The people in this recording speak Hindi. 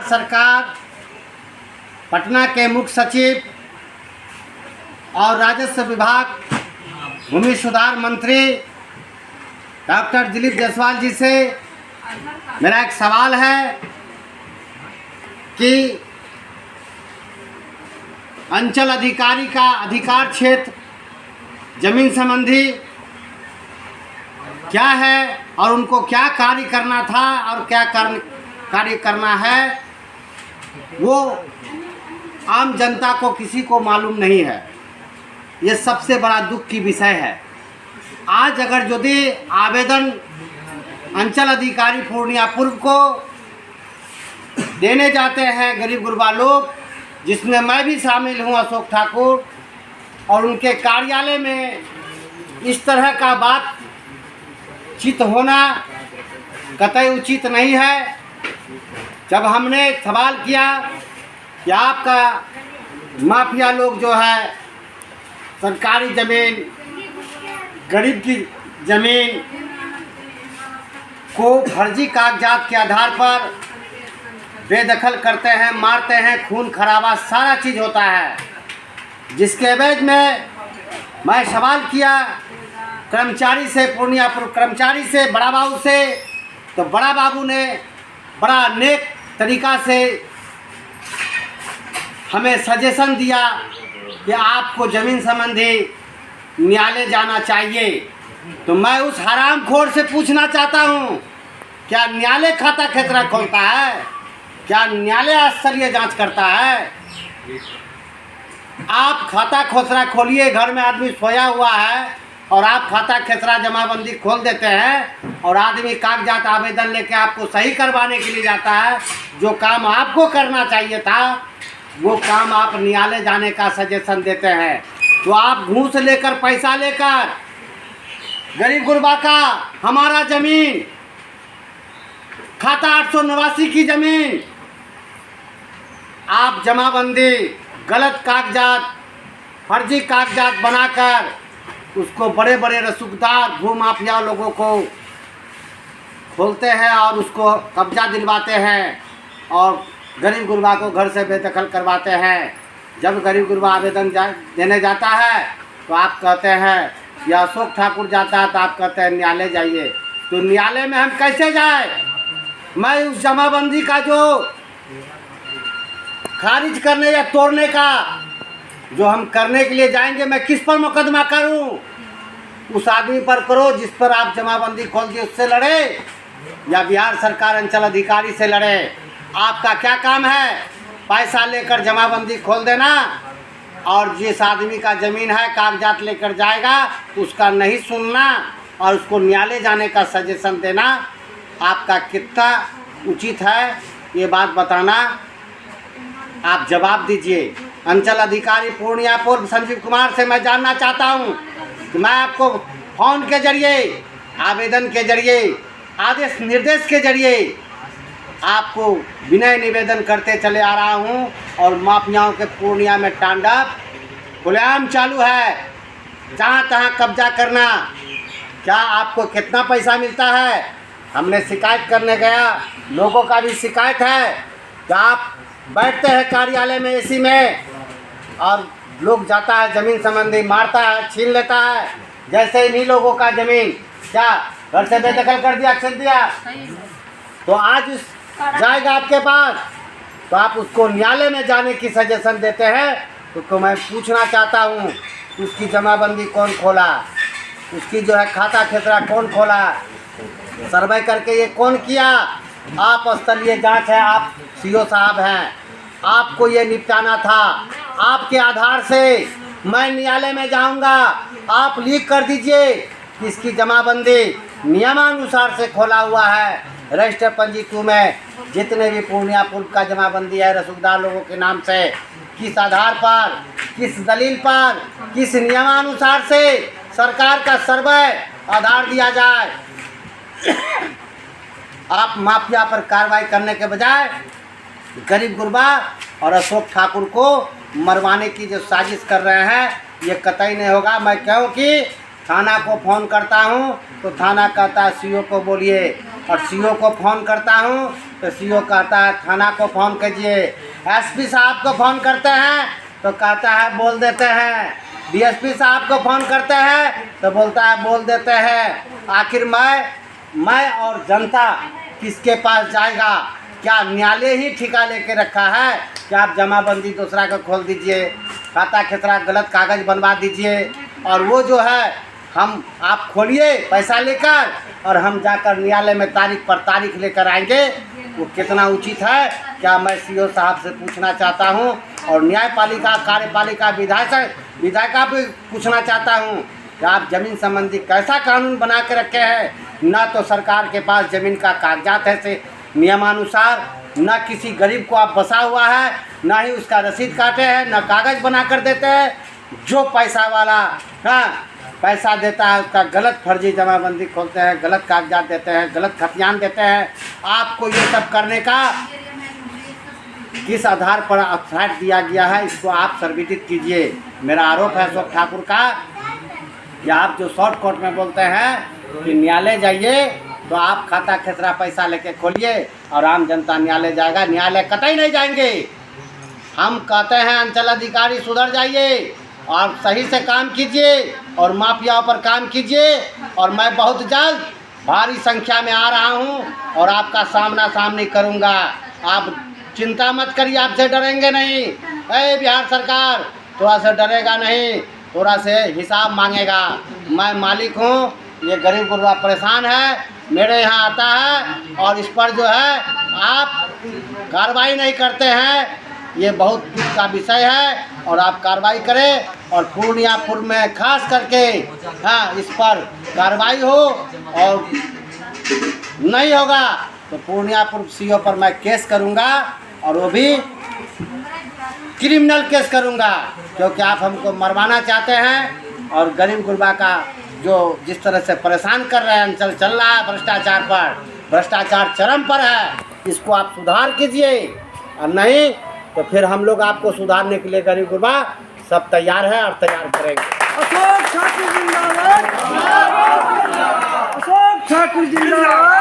सरकार पटना के मुख्य सचिव और राजस्व विभाग भूमि सुधार मंत्री डॉक्टर दिलीप जायसवाल जी से मेरा एक सवाल है कि अंचल अधिकारी का अधिकार क्षेत्र जमीन संबंधी क्या है और उनको क्या कार्य करना था और क्या कार्य करना है, वो आम जनता को किसी को मालूम नहीं है। ये सबसे बड़ा दुख की विषय है। आज अगर यदि आवेदन अंचल अधिकारी पूर्णिया पूर्व को देने जाते हैं गरीब गुरबा लोग, जिसमें मैं भी शामिल हूं, अशोक ठाकुर, और उनके कार्यालय में इस तरह का बातचीत होना कतई उचित नहीं है। जब हमने सवाल किया कि आपका माफिया लोग जो है सरकारी ज़मीन, गरीब की ज़मीन को फर्जी कागजात के आधार पर बेदखल करते हैं, मारते हैं, खून खराबा सारा चीज़ होता है, जिसके एवज में मैं सवाल किया कर्मचारी से, पूर्णिया कर्मचारी से, बड़ा बाबू से, तो बड़ा बाबू ने बड़ा नेक तरीका से हमें सजेशन दिया कि आपको ज़मीन संबंधी न्यायालय जाना चाहिए। तो मैं उस हरामखोर से पूछना चाहता हूँ, क्या न्यायालय खाता खेतरा खोलता है? क्या न्यायालय स्तरीय जांच करता है? आप खाता खोसरा खोलिए, घर में आदमी सोया हुआ है और आप खाता खेसरा जमाबंदी खोल देते हैं और आदमी कागजात आवेदन लेके आपको सही करवाने के लिए जाता है। जो काम आपको करना चाहिए था वो काम आप न्यायालय जाने का सजेशन देते हैं। तो आप घूस लेकर, पैसा लेकर गरीब गुरबा का हमारा ज़मीन, खाता 889 की ज़मीन, आप जमाबंदी गलत कागजात, फर्जी कागजात बनाकर उसको बड़े बड़े रसूखदार भूमाफिया लोगों को खोलते हैं और उसको कब्जा दिलवाते हैं और गरीब गुरबा को घर से बेदखल करवाते हैं। जब गरीब गुरबा आवेदन देने जाता है तो आप कहते हैं, या अशोक ठाकुर जाता है तो आप कहते हैं न्यायालय जाइए। तो न्यायालय में हम कैसे जाए? मैं उस जमाबंदी का जो खारिज करने या तोड़ने का जो हम करने के लिए जाएंगे, मैं किस पर मुकदमा करूं? उस आदमी पर करो जिस पर आप जमाबंदी खोल दी, उससे लड़े, या बिहार सरकार अंचल अधिकारी से लड़े। आपका क्या काम है? पैसा लेकर जमाबंदी खोल देना और जिस आदमी का ज़मीन है कागजात लेकर जाएगा उसका नहीं सुनना और उसको न्यायालय जाने का सजेशन देना। आपका कितना उचित है ये बात बताना, आप जवाब दीजिए। अंचल अधिकारी पूर्णिया पूर्व संजीव कुमार से मैं जानना चाहता हूं कि मैं आपको फ़ोन के जरिए, आवेदन के जरिए, आदेश निर्देश के जरिए आपको विनय निवेदन करते चले आ रहा हूं। और माफियाओं के पूर्णिया में तांडव खुलेआम चालू है, जहां तहां कब्जा करना। क्या आपको कितना पैसा मिलता है? हमने शिकायत करने गया, लोगों का भी शिकायत है कि आप बैठते हैं कार्यालय में एसी में और लोग जाता है ज़मीन संबंधी मारता है, छीन लेता है। जैसे इन्हीं लोगों का ज़मीन क्या घर से बेदखल कर दिया, छीन दिया, तो आज उस जाएगा आपके पास, तो आप उसको न्यायालय में जाने की सजेशन देते हैं। तो मैं पूछना चाहता हूँ, उसकी जमाबंदी कौन खोला? उसकी जो है खाता खेसरा कौन खोला? सर्वे करके ये कौन किया? आप स्थलीय जांच है, आप सीओ साहब हैं, आपको ये निपटाना था। आपके आधार से मैं न्यायालय में जाऊंगा, आप लीक कर दीजिए कि इसकी जमाबंदी नियमानुसार से खोला हुआ है। रजिस्टर पंजी 2 में जितने भी पूर्णिया पूर्व का जमाबंदी है रसूखदार लोगों के नाम से, किस आधार पर, किस दलील पर, किस नियमानुसार से सरकार का सर्वे आधार दिया जाए। आप माफिया पर कार्रवाई करने के बजाय गरीब गुरबा और अशोक ठाकुर को मरवाने की जो साजिश कर रहे हैं, ये कतई नहीं होगा। मैं क्योंकि थाना को फ़ोन करता हूं तो थाना कहता है सीओ को बोलिए, और सीओ को फ़ोन करता हूँ तो सीओ कहता है थाना को फ़ोन कीजिए, एसपी साहब को फ़ोन करते हैं तो कहता है बोल देते हैं, डीएसपी साहब को फ़ोन करते हैं तो बोलता है बोल देते हैं। आखिर मैं और जनता किसके पास जाएगा? क्या न्यायालय ही ठिका लेके रखा है कि आप जमाबंदी दूसरा का खोल दीजिए, खाता खेसरा गलत कागज़ बनवा दीजिए और वो जो है आप खोलिए पैसा लेकर और हम जाकर न्यायालय में तारीख पर तारीख लेकर आएंगे। वो कितना उचित है? क्या मैं सीओ साहब से पूछना चाहता हूँ और न्यायपालिका कार्यपालिका विधायिका भी पूछना चाहता हूँ कि आप ज़मीन संबंधी कैसा कानून बना के रखे हैं? न तो सरकार के पास ज़मीन का कागजात है से नियमानुसार, न किसी गरीब को आप बसा हुआ है, न ही उसका रसीद काटे हैं, न कागज़ बना कर देते हैं। जो पैसा वाला पैसा देता है उसका गलत फर्जी जमाबंदी खोलते हैं, गलत कागजात देते हैं, गलत खतियान देते हैं। आपको ये सब करने का किस आधार पर अथॉरिटी दिया गया है, इसको आप सर्विदित कीजिए। मेरा आरोप है अशोक ठाकुर का कि आप जो शॉर्ट कोर्ट में बोलते हैं कि न्यायालय जाइए तो आप खाता खेसरा पैसा लेके खोलिए और आम जनता न्यायालय जाएगा। न्यायालय कतई नहीं जाएंगे। हम कहते हैं अंचल अधिकारी सुधर जाइए और सही से काम कीजिए और माफियाओं पर काम कीजिए। और मैं बहुत जल्द भारी संख्या में आ रहा हूं और आपका सामना सामनी करूंगा। आप चिंता मत करिए, आपसे डरेंगे नहीं। बिहार सरकार थोड़ा सा डरेगा नहीं, थोड़ा से हिसाब मांगेगा। मैं मालिक हूं, ये गरीब गुरबा परेशान है, मेरे यहाँ आता है और इस पर जो है आप कार्रवाई नहीं करते हैं। ये बहुत दुख का विषय है और आप कार्रवाई करें और पूर्णियापुर में खास करके इस पर कार्रवाई हो और नहीं होगा तो पूर्णियापुर सीओ पर मैं केस करूंगा और वो भी क्रिमिनल केस करूंगा, क्योंकि आप हमको मरवाना चाहते हैं। और गरीब गुरबा का जो जिस तरह से परेशान कर रहे हैं, अंचल चल रहा है भ्रष्टाचार पर, भ्रष्टाचार चरम पर है। इसको आप सुधार कीजिए और नहीं तो फिर हम लोग आपको सुधारने के लिए गरीब गुरबा सब तैयार है और तैयार करेंगे। अशोक ठाकुर जिंदाबाद। अशोक ठाकुर जिंदाबाद।